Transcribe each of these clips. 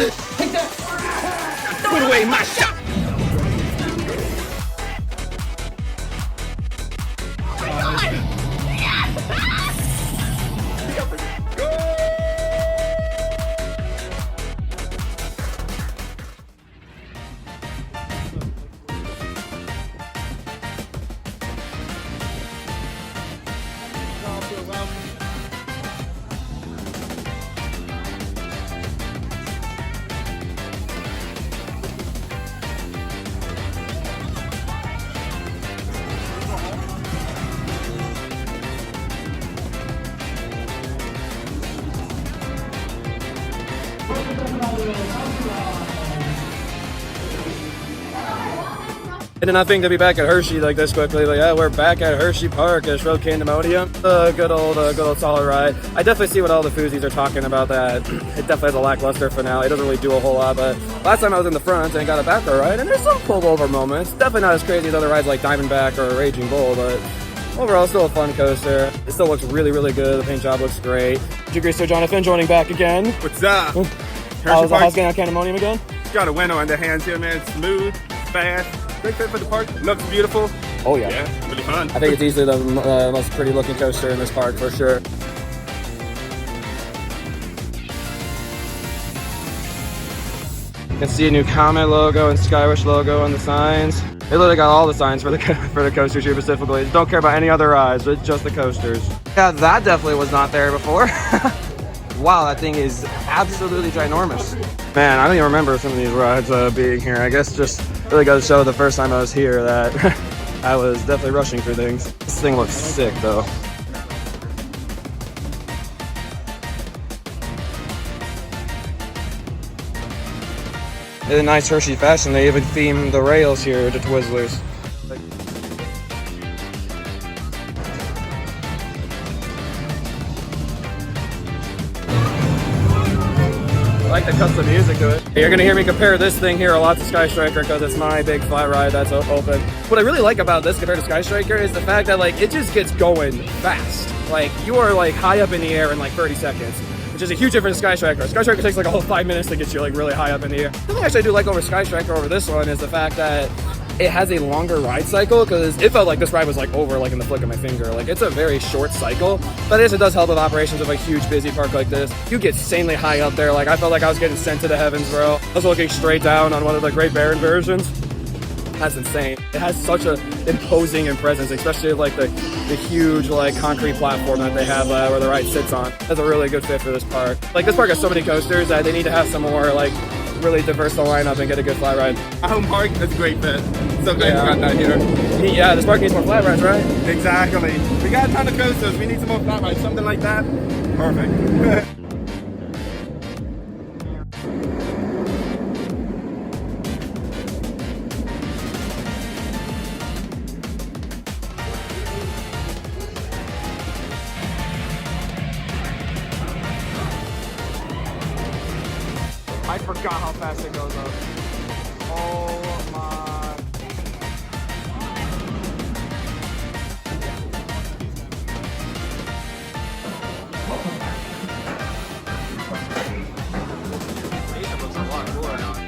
Take that! Put away my shot! I did not think to be back at Hershey like this quickly, but yeah, we're back at Hersheypark at Road Pandemonium. Good old solid ride. I definitely see what all the foodies are talking about, that it definitely has a lackluster finale. It doesn't really do a whole lot, but last time I was in the front and got a back row ride, and there's some pullover moments. Definitely not as crazy as other rides like Diamondback or Raging Bull, but overall still a fun coaster. It still looks really, really good. The paint job looks great. Greaser Jonathan joining back again. What's up? How's getting on Pandemonium again? Got a window on the hands here, man. It's smooth, fast. Great fit for the park. Looks beautiful. Oh yeah. Yeah, really fun. I think it's easily the most pretty looking coaster in this park for sure. You can see a new Comet logo and Skyrush logo on the signs. They literally got all the signs for the coasters here specifically. Don't care about any other rides, but just the coasters. Yeah, that definitely was not there before. Wow, that thing is absolutely ginormous. Man, I don't even remember some of these rides being here. I guess just really goes to show the first time I was here that I was definitely rushing through things. This thing looks sick though. In a nice Hershey fashion, they even themed the rails here to Twizzlers. I like the custom music to it. You're gonna hear me compare this thing here a lot to Sky Striker because it's my big flat ride that's open. What I really like about this compared to Sky Striker is the fact that like it just gets going fast. Like you are like high up in the air in like 30 seconds, which is a huge difference in Sky Striker. Sky Striker takes like a whole 5 minutes to get you like really high up in the air. The thing actually I do like over Sky Striker over this one is the fact that it has a longer ride cycle, because it felt like this ride was like over like in the flick of my finger. Like it's a very short cycle, but it does help with operations of a huge busy park like this. You get insanely high up there. Like I felt like I was getting sent to the heavens, bro. I was looking straight down on one of the Great Baron versions. That's insane. It has such an imposing presence, especially like the huge like concrete platform that they have where the ride sits on. That's a really good fit for this park. Like this park has so many coasters that they need to have some more like really diverse the lineup and get a good flat ride. Our home park is a great fit. So glad you got that here. Yeah, this park needs more flat rides, right? Exactly. We got a ton of coasters. We need some more flat rides. Something like that. Perfect. I forgot how fast it goes up. Oh my.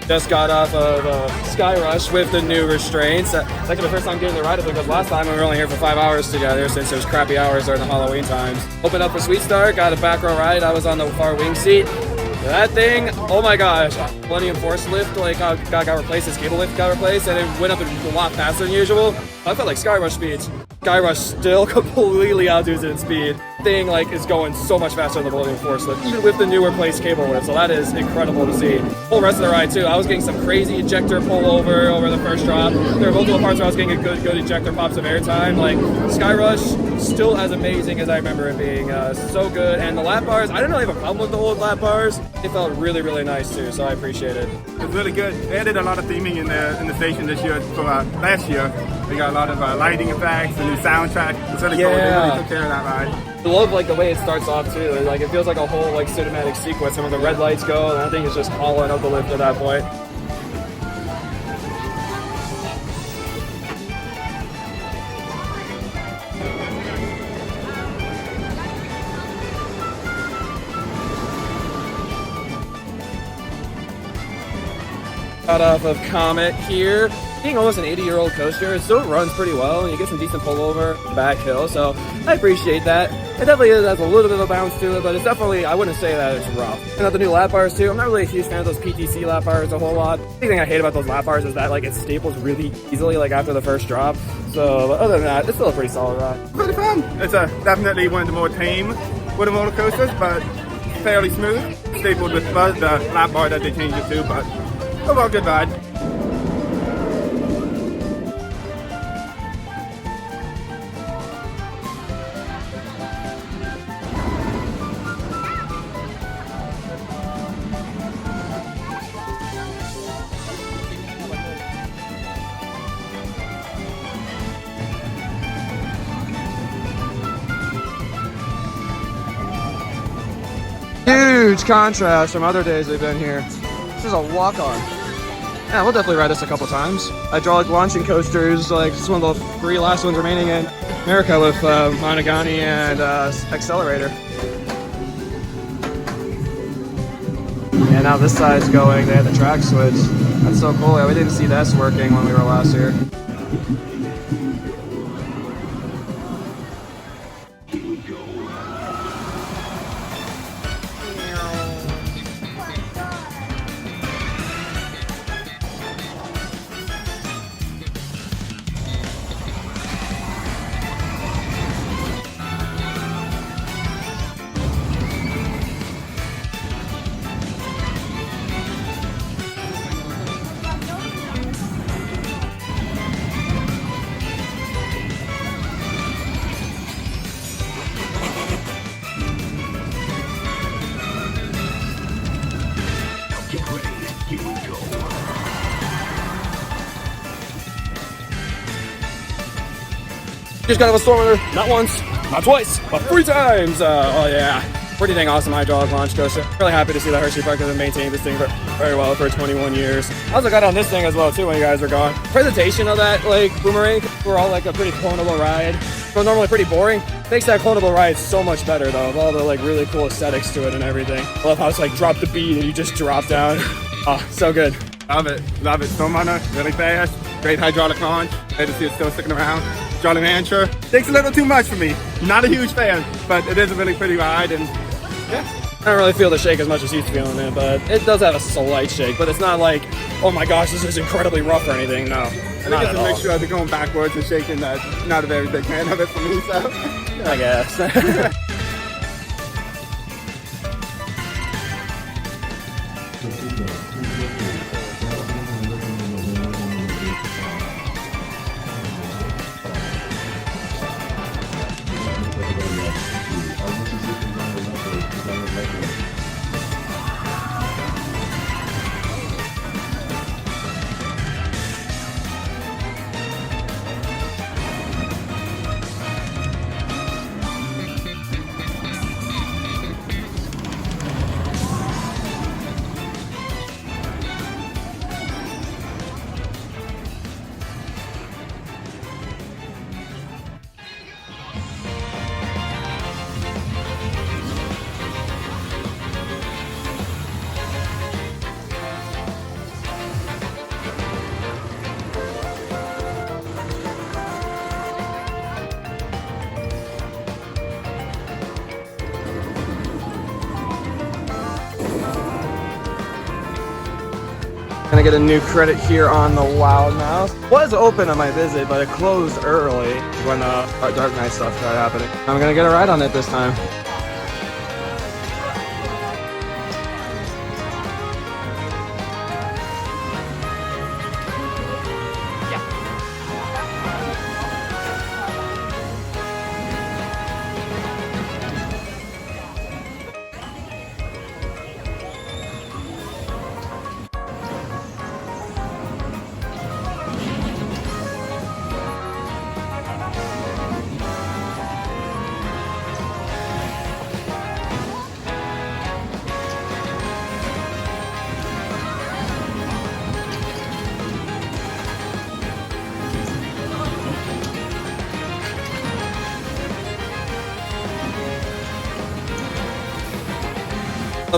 Just got off of Sky Rush with the new restraints. It's actually the first time getting the ride up because last time we were only here for 5 hours together since it was crappy hours during the Halloween times. Opened up for Sweet Star, got a back row ride. I was on the far wing seat. That thing, oh my gosh, Millennium Force lift like got replaced, its cable lift got replaced, and it went up a lot faster than usual. I felt like Sky Rush speeds. Sky Rush still completely outdoes it in speed. Thing like is going so much faster than the Millennium Force lift, even with the new replaced cable lift, so that is incredible to see. The whole rest of the ride too, I was getting some crazy ejector pull over the first drop. There were multiple parts where I was getting a good ejector pops of airtime. Like Sky Rush, still as amazing as I remember it being. So good, and the lap bars, I didn't really have a problem with the old lap bars. They felt really, really nice too, so I appreciate it. It's really good. They added a lot of theming in the station this year from last year. We got a lot of lighting effects, a new soundtrack. It's really cool. They really took care of that ride. I love like the way it starts off too. Like it feels like a whole like cinematic sequence, and when the red lights go, and I think it's just hauling up the lift at that point. Got off of Comet here. Being almost an 80-year-old coaster, it still runs pretty well, and you get some decent pullover back hill, so I appreciate that. It definitely has a little bit of a bounce to it, but it's definitely, I wouldn't say that it's rough. And got the new lap bars too. I'm not really a huge fan of those PTC lap bars a whole lot. The only thing I hate about those lap bars is that like it staples really easily like after the first drop. So, but other than that, it's still a pretty solid ride. Pretty fun. It's definitely one of the more tame wooden roller coasters, but fairly smooth. Stapled with the lap bar that they changed it to, but overall good ride. Huge contrast from other days we've been here. This is a walk-on. Yeah, we'll definitely ride this a couple times. Hydraulic launching coasters, like it's one of the 3 last ones remaining in America with Monogami and Accelerator. And now this side's going, they had the track switch. That's so cool. Yeah, we didn't see this working when we were last here. Just got out of a storm not once, not twice, but 3 times. Oh yeah, pretty dang awesome hydraulic launch coaster. Really happy to see that Hersheypark has maintained this thing very well for 21 years. I also got on this thing as well too when you guys were gone. Presentation of that like boomerang, we're all like a pretty clonable ride. So normally pretty boring. Makes that clonable ride so much better though, with all the like really cool aesthetics to it and everything. I love how it's like drop the beat and you just drop down. Oh, so good. Love it. Love it. Storm runner, really fast. Great hydraulic launch. Glad to see it still sticking around. Jolly Rancher. Takes a little too much for me. Not a huge fan, but it is a really pretty ride, and yeah. I don't really feel the shake as much as he's feeling it, but it does have a slight shake, but it's not like, oh my gosh, this is incredibly rough or anything, no. I think it's a mixture of the going backwards and shaking that not a very big fan of it for me, so. Yeah. I guess. Gonna get a new credit here on the Loudmouth. Was open on my visit, but it closed early when Dark Knight stuff started happening. I'm gonna get a ride on it this time.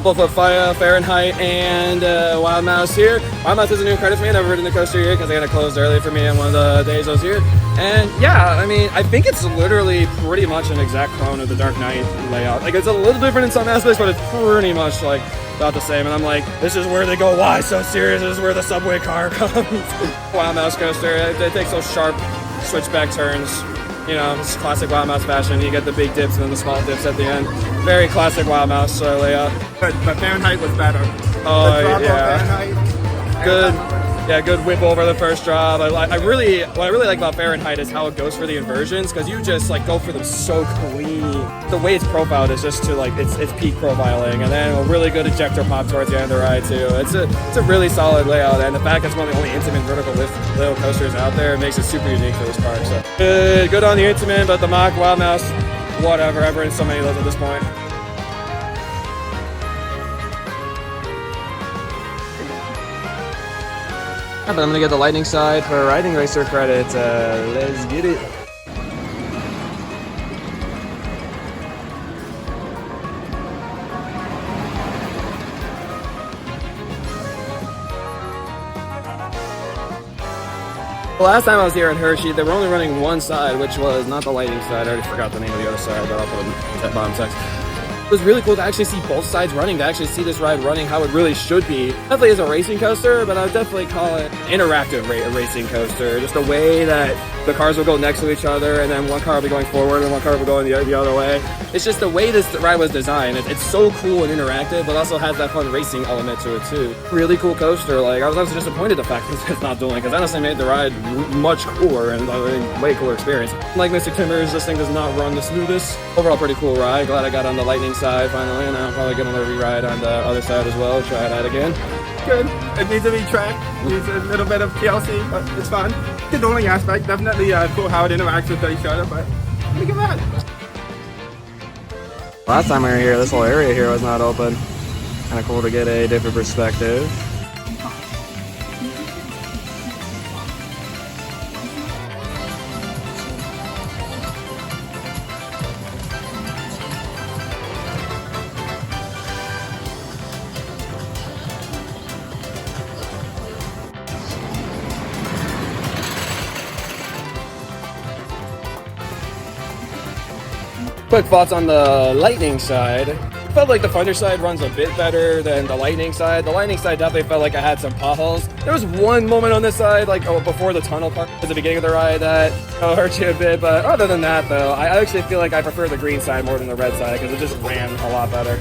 Both of Fahrenheit and Wild Mouse here. Wild Mouse is a new credit for me. I've never ridden the coaster here because they had it closed early for me on one of the days I was here. And yeah, I mean, I think it's literally pretty much an exact clone of the Dark Knight layout. Like, it's a little different in some aspects, but it's pretty much like about the same. And I'm like, this is where they go, why so serious? This is where the subway car comes. Wild Mouse coaster, it takes those sharp switchback turns. You know, it's classic Wild Mouse fashion. You get the big dips and then the small dips at the end. Very classic Wild Mouse layout. But Fahrenheit was better. Oh, yeah. Good. Yeah, good whip over the first drop. What I really like about Fahrenheit is how it goes for the inversions, because you just like go for them so clean. The way it's profiled is just to like it's peak profiling, and then a really good ejector pop towards the end of the ride too. It's a really solid layout, and the fact it's one of the only intimate vertical lift little coasters out there makes it super unique for this park. So good on the intimate, but the mock Wild Mouse, whatever. I've ridden so many of those at this point. But I'm gonna get the lightning side for riding racer credit. Let's get it. The last time I was here at Hershey, they were only running one side, which was not the lightning side. I already forgot the name of the other side, but I'll put it in the bottom text. It was really cool to actually see both sides running, to actually see this ride running how it really should be. Definitely is a racing coaster, but I would definitely call it interactive racing coaster. Just the way that the cars will go next to each other, and then one car will be going forward and one car will be going the other way. It's just the way this ride was designed. It's so cool and interactive, but also has that fun racing element to it too. Really cool coaster. Like, I was also disappointed the fact that it's not dueling, because honestly made the ride much cooler and a way cooler experience. Like Mr. Timbers, this thing does not run the smoothest. Overall, pretty cool ride. Glad I got on the lightning side finally, and I'm probably gonna re-ride on the other side as well. Try that again. Good. It needs to be tracked. It needs a little bit of TLC, but it's fun. The dueling aspect, definitely cool how it interacts with each other, but look at that. Last time we were here, this whole area here was not open. Kind of cool to get a different perspective. Quick thoughts on the lightning side. I felt like the Thunder side runs a bit better than the lightning side. The lightning side definitely felt like I had some potholes. There was one moment on this side, like before the tunnel part at the beginning of the ride, that hurt you a bit. But other than that, though, I actually feel like I prefer the green side more than the red side, because it just ran a lot better.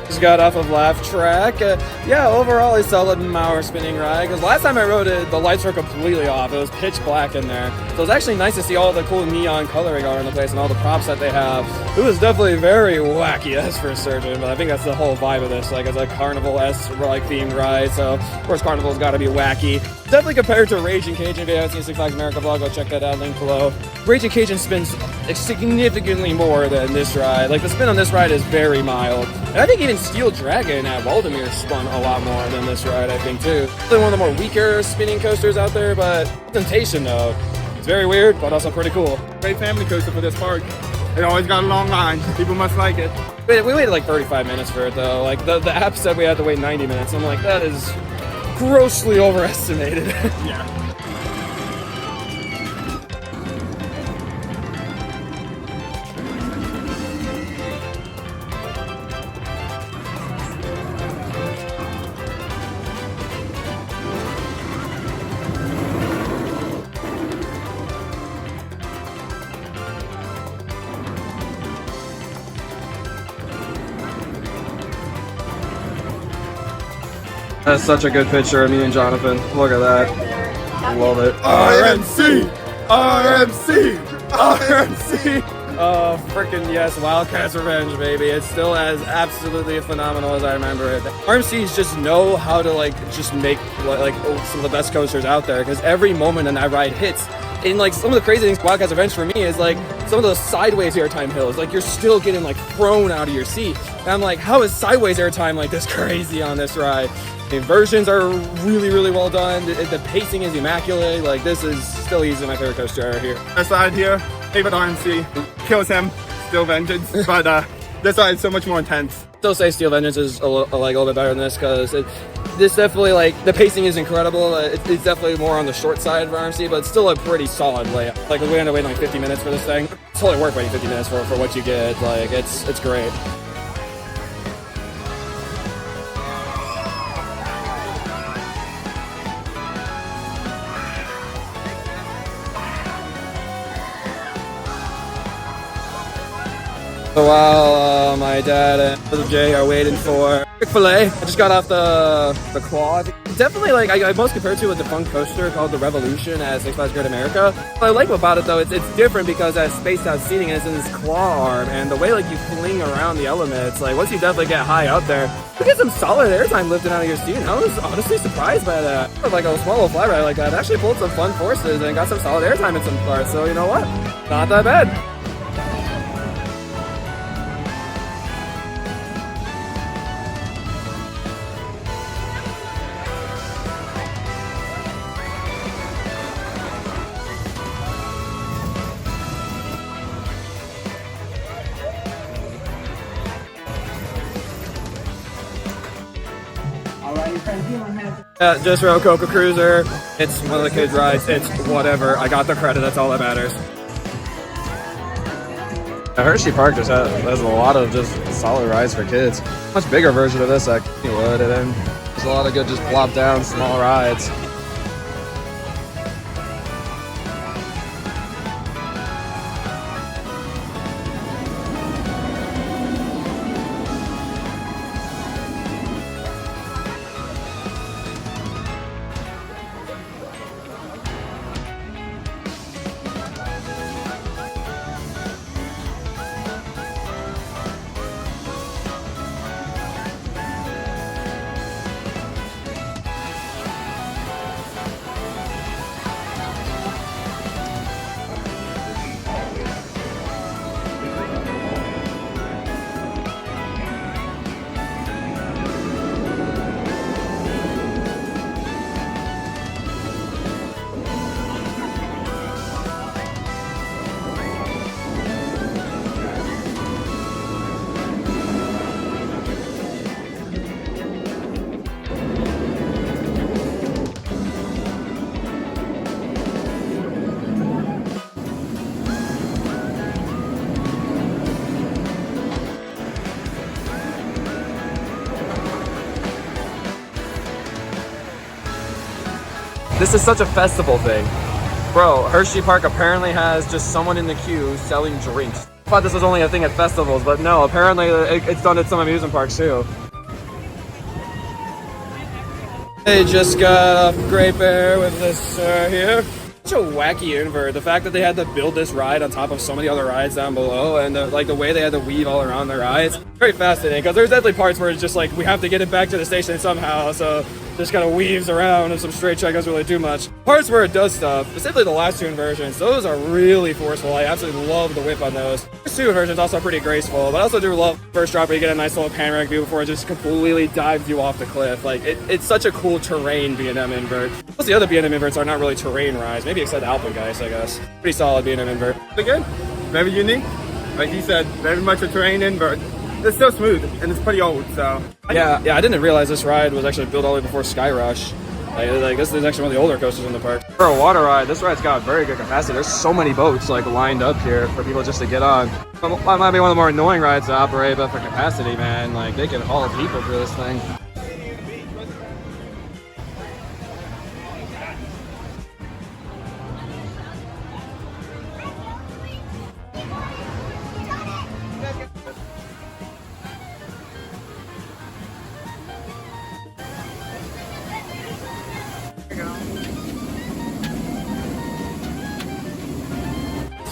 Just got off of Laugh Track. Yeah, overall a solid Mauer spinning ride, because last time I rode it, the lights were completely off. It was pitch black in there. So it was actually nice to see all the cool neon coloring all around the place and all the props that they have. It was definitely very wacky as for a surgeon, but I think that's the whole vibe of this. Like, it's a carnival-esque like themed ride, so of course carnival's got to be wacky. Definitely compared to Raging Cajun. If you haven't seen Six Flags America vlog, go check that out, link below. Raging Cajun spins significantly more than this ride. Like, the spin on this ride is very mild. And I think even Steel Dragon at Waldemere spun a lot more than this ride, I think, too. Probably one of the more weaker spinning coasters out there, but temptation, though. It's very weird, but also pretty cool. Great family coaster for this park. It always got a long line. People must like it. We waited like 35 minutes for it, though. Like, the app said we had to wait 90 minutes. I'm like, that is grossly overestimated. Yeah. That's such a good picture of me and Jonathan. Look at that. I love it. RMC! RMC! RMC! Oh, freaking yes, Wildcats Revenge, baby. It's still as absolutely phenomenal as I remember it. RMCs just know how to, like, just make, like some of the best coasters out there, because every moment in that ride hits, And like some of the crazy things Quadcast Adventure for me is like some of those sideways airtime hills. Like you're still getting like thrown out of your seat. And I'm like, how is sideways airtime like this crazy on this ride? The inversions are really, really well done. The pacing is immaculate. Like this is still easily my favorite coaster ever here. This side here, favorite RMC, kills him, still vengeance, but this side is so much more intense. Still say Steel Vengeance is a little bit better than this because this definitely like the pacing is incredible. It's definitely more on the short side of RMC, but it's still a pretty solid layout. Like we ended up waiting like 50 minutes for this thing. It's totally worth waiting 50 minutes for what you get. Like it's great. So while my dad and Jay are waiting for Chick-fil-A, I just got off the quad. Definitely, like I most compared to a defunct coaster called the Revolution at Six Flags Great America. What I like about it though, it's different because it has spaced out seating and it's in this claw arm, and the way like you fling around the elements, like once you definitely get high up there, you get some solid airtime lifting out of your seat. And I was honestly surprised by that. Like a small little fly ride like that actually pulled some fun forces and got some solid airtime in some parts. So you know what? Not that bad. Just Row Coca Cruiser. It's one of the kids' rides. It's whatever. I got the credit. That's all that matters. Hersheypark just has a lot of just solid rides for kids. Much bigger version of this, actually would. And then there's a lot of good just plop down small rides. This is such a festival thing. Bro, Hersheypark apparently has just someone in the queue selling drinks. I thought this was only a thing at festivals, but no, apparently it's done at some amusement parks too. They just got off Great Bear with this here. Such a wacky invert. The fact that they had to build this ride on top of so many other rides down below, and like the way they had to weave all around the rides. Very fascinating, because there's definitely parts where it's just like, we have to get it back to the station somehow, so just kind of weaves around and some straight shot doesn't really do much. Parts where it does stuff, specifically the last two inversions, those are really forceful. I absolutely love the whip on those. First two inversions also pretty graceful, but I also do love first drop where you get a nice little panoramic view before it just completely dives you off the cliff. Like it's such a cool terrain B&M invert. Most of the other B&M inverts are not really terrain rides, maybe except Alpengeist, I guess. Pretty solid B&M invert. Again, very unique. Like you said, very much a terrain invert. It's still smooth and it's pretty old, so. Yeah, I didn't realize this ride was actually built all the way before Sky Rush. Like this is actually one of the older coasters in the park. For a water ride, this ride's got very good capacity. There's so many boats like lined up here for people just to get on. It might be one of the more annoying rides to operate, but for capacity, man, like they can haul people through this thing.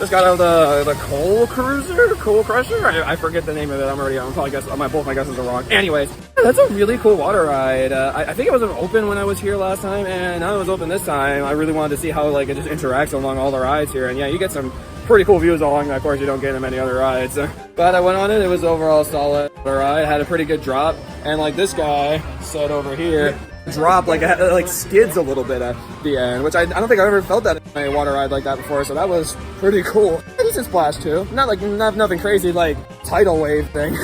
Just got out of the Coal Crusher? I forget the name of it. I'm probably guessing, both my guesses are wrong. Anyways, that's a really cool water ride. I think it wasn't open when I was here last time, and now it was open this time. I really wanted to see how like it just interacts along all the rides here. And yeah, you get some pretty cool views along that course you don't get in many other rides. But I went on it. It was overall solid ride. Had a pretty good drop, and like this guy said over here, drop like it like skids a little bit at the end, which I don't think I've ever felt that in a water ride like that before, so that was pretty cool. A decent splash too, not nothing crazy like tidal wave thing.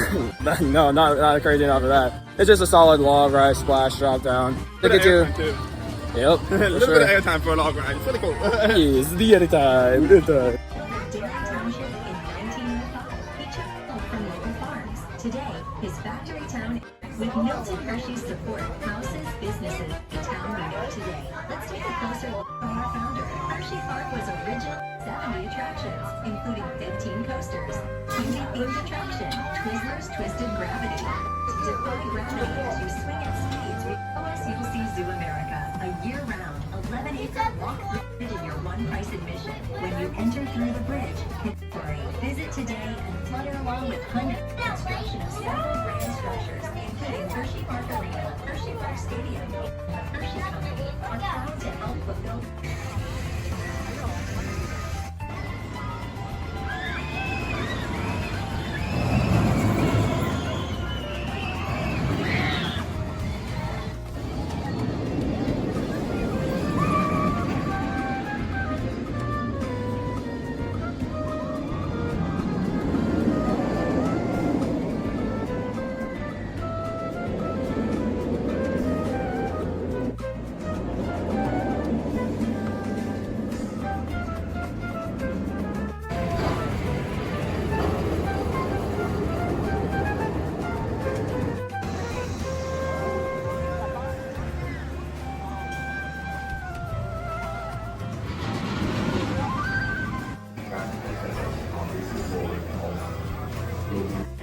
No, not crazy enough of that. It's just a solid log ride, splash, drop down. Look at you. Yep. A little bit of airtime for a log ride. It's pretty cool. Yes, the anytime. Today is Factory Town with Milton Hershey's support. Houses, businesses, the town we know today. Let's take a closer look at our founder. Hersheypark was original 70 attractions, including 15 coasters, 20 themed attraction, Twizzlers Twisted Gravity. Defy gravity as you swing at speeds. Plus, you'll see Zoo America, a year-round, 11-acre walk bridge in your one-price admission. When you enter through the bridge, it's free. Visit today and flutter along with hundreds of construction of several grand structures, including Hersheypark Arena, Hersheypark Stadium, and the Hershey Company are proud to help fulfill.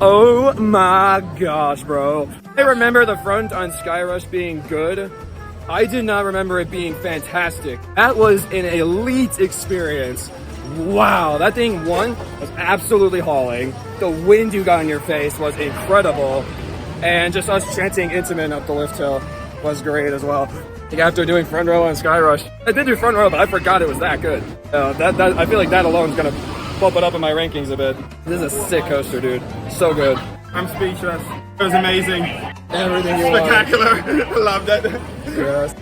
Oh my gosh, bro. I remember the front on Skyrush being good. I did not remember it being fantastic. That was an elite experience. Wow, that thing, one, was absolutely hauling. The wind you got in your face was incredible. And just us chanting Intimate up the lift hill was great as well. Like after doing front row on Skyrush, I did do front row, but I forgot it was that good. I feel like that alone is gonna bump it up in my rankings a bit. This is a sick coaster, dude. So good. I'm speechless. It was amazing. Everything you Spectacular. I loved it. Yes.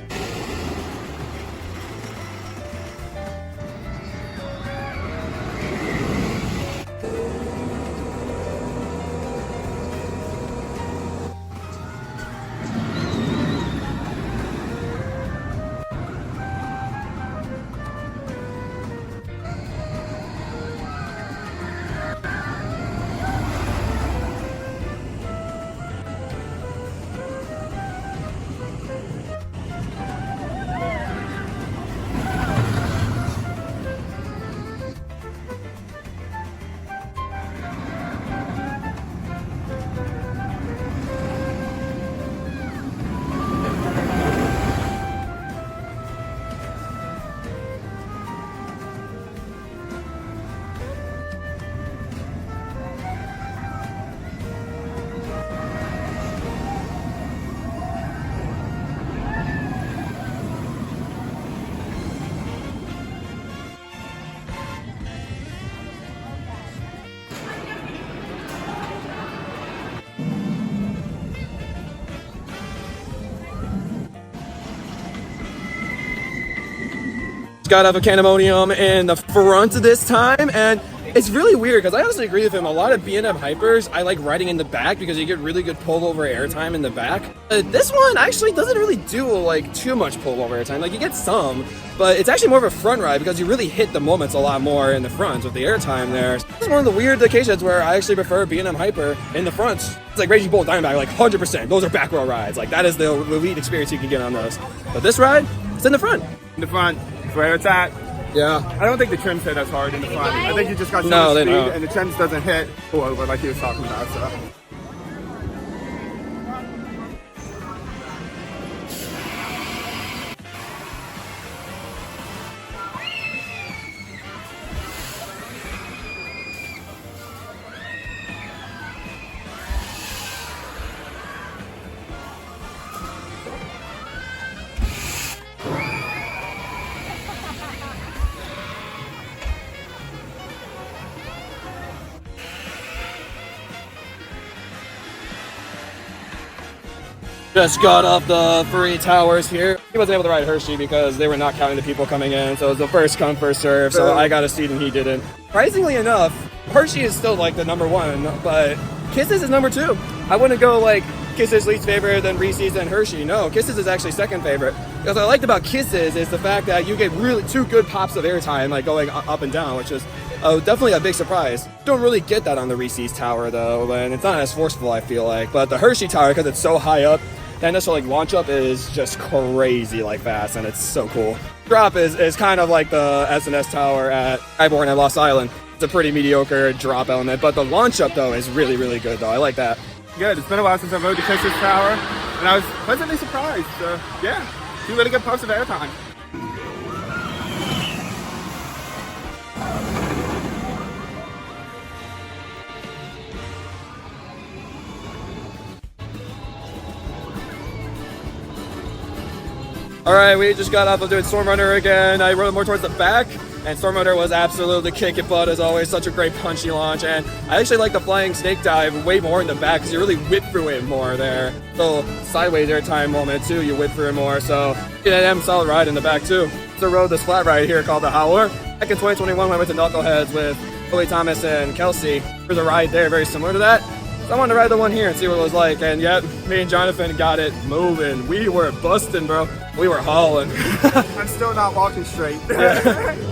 Got to have a Candemonium in the front this time, and it's really weird because I honestly agree with him. A lot of B&M hypers, I like riding in the back because you get really good pullover airtime in the back. This one actually doesn't really do like too much pullover airtime. Like you get some, but it's actually more of a front ride because you really hit the moments a lot more in the front with the airtime there. This is one of the weird occasions where I actually prefer B&M hyper in the front. It's like Raging Bull Diamondback, like 100%. Those are back row rides. Like that is the elite experience you can get on those. But this ride, it's in the front. In the front, where it's at. Yeah. I don't think the trims hit as hard in the front. I think you just got so No, much they speed, don't. and the trims doesn't hit over like he was talking about. So. Just got up the 3 towers here. He wasn't able to ride Hershey because they were not counting the people coming in, so it was the first come, first serve, so I got a seat and he didn't. Surprisingly enough, Hershey is still like the #1, but Kisses is #2. I wouldn't go like Kisses least favorite, then Reese's, then Hershey. No, Kisses is actually second favorite. Because what I liked about Kisses is the fact that you get really 2 good pops of airtime, like going up and down, which is definitely a big surprise. Don't really get that on the Reese's tower though, and it's not as forceful, I feel like. But the Hershey tower, because it's so high up, that initial like launch up is just crazy like fast, and it's so cool. Drop is kind of like the S&S tower at Skyborn at Lost Island. It's a pretty mediocre drop element, but the launch up though is really, really good though. I like that. Good. It's been a while since I rode the Kisses tower, and I was pleasantly surprised. Yeah, 2 really good pops of airtime. Alright, we just got off of doing Storm Runner again. I rode more towards the back, and Storm Runner was absolutely kicking butt as always. Such a great punchy launch, and I actually like the flying snake dive way more in the back because you really whip through it more there. So sideways airtime moment too, you whip through it more. So yeah, I'm solid ride in the back too. So rode this flat ride here called the Howler. Back in 2021 when I went to Knuckleheads with Billy Thomas and Kelsey. There's a ride there very similar to that. So I wanted to ride the one here and see what it was like, and yet me and Jonathan got it moving. We were busting, bro. We were hauling. I'm still not walking straight.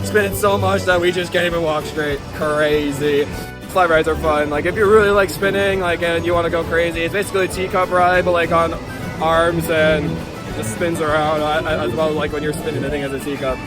Spinning so much that we just can't even walk straight. Crazy. Flat rides are fun. Like if you really like spinning, like and you want to go crazy, it's basically a teacup ride, but like on arms and just spins around. I well like when you're spinning the thing as a teacup.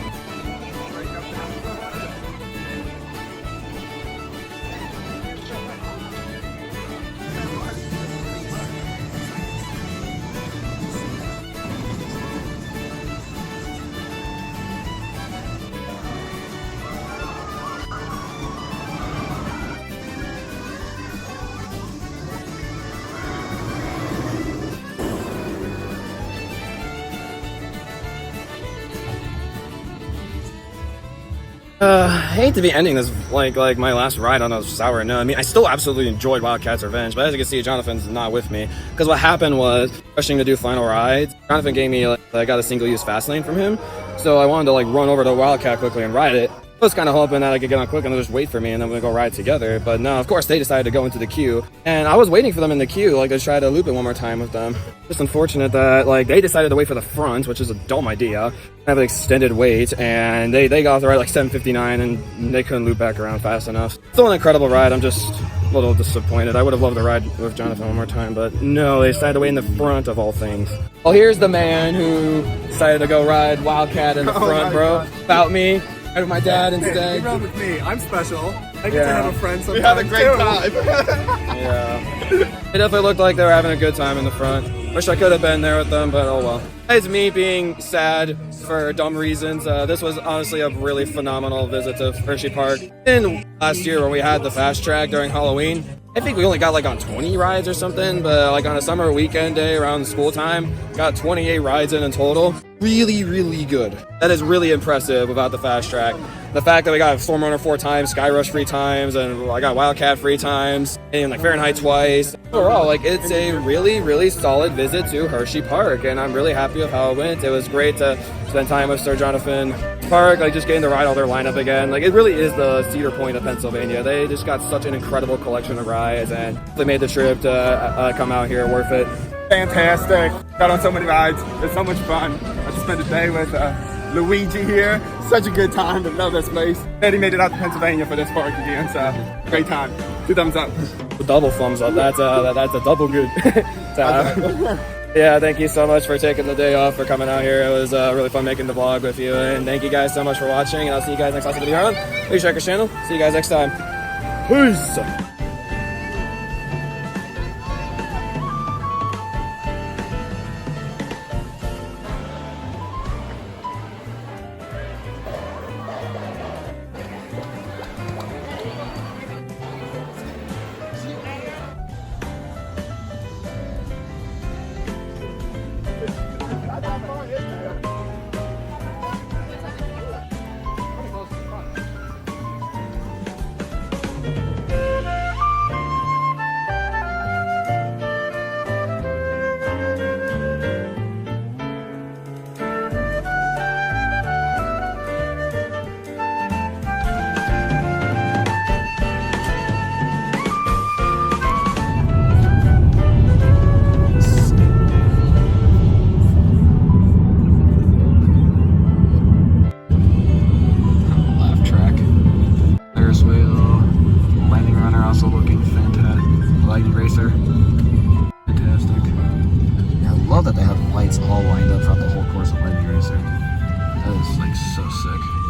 I hate to be ending this like my last ride on a sour note. I mean, I still absolutely enjoyed Wildcat's Revenge, but as you can see, Jonathan's not with me. Because what happened was, rushing to do final rides, Jonathan gave me, I got a single-use fast lane from him, so I wanted to, run over to Wildcat quickly and ride it. I was kind of hoping that I could get on quick and they'll just wait for me and then we'll go ride together. But no, of course, they decided to go into the queue. And I was waiting for them in the queue, to try to loop it one more time with them. Just unfortunate that, they decided to wait for the front, which is a dumb idea. Have an extended wait, and they got off the ride 7:59 and they couldn't loop back around fast enough. Still an incredible ride. I'm just a little disappointed. I would have loved to ride with Jonathan one more time, but no, they decided to wait in the front of all things. Well, here's the man who decided to go ride Wildcat in the front, bro. God. About me. With my dad instead. You rode with me. I'm special. I get Yeah. to have a friend sometimes. We had a great time. Yeah. It definitely looked like they were having a good time in the front. Wish I could have been there with them, but oh well. Besides me being sad for dumb reasons, this was honestly a really phenomenal visit to Hersheypark. In last year when we had the fast track during Halloween, I think we only got on 20 rides or something, but on a summer weekend day around school time, got 28 rides in total. Really, really good. That is really impressive about the fast track. The fact that we got Storm Runner 4 times, Sky Rush 3 times, and I got Wildcat 3 times, and Fahrenheit twice. Overall, it's a really, really solid visit to Hersheypark, and I'm really happy with how it went. It was great to spend time with Sir Jonathan Park, just getting to ride all their lineup again. It really is the Cedar Point of Pennsylvania. They just got such an incredible collection of rides, and they made the trip to come out here worth it. Fantastic. Got on so many rides. It's so much fun. I just spent the day with Luigi here. Such a good time. I love this place. And he made it out to Pennsylvania for this park again, so great time. 2 thumbs up. A double thumbs up. That's a double good. Yeah, thank you so much for taking the day off, for coming out here. It was really fun making the vlog with you, and thank you guys so much for watching, and I'll see you guys next time video on. Please check our channel. See you guys next time. Peace! lights all lined up throughout the whole course of Lightning Racer. That is like so sick.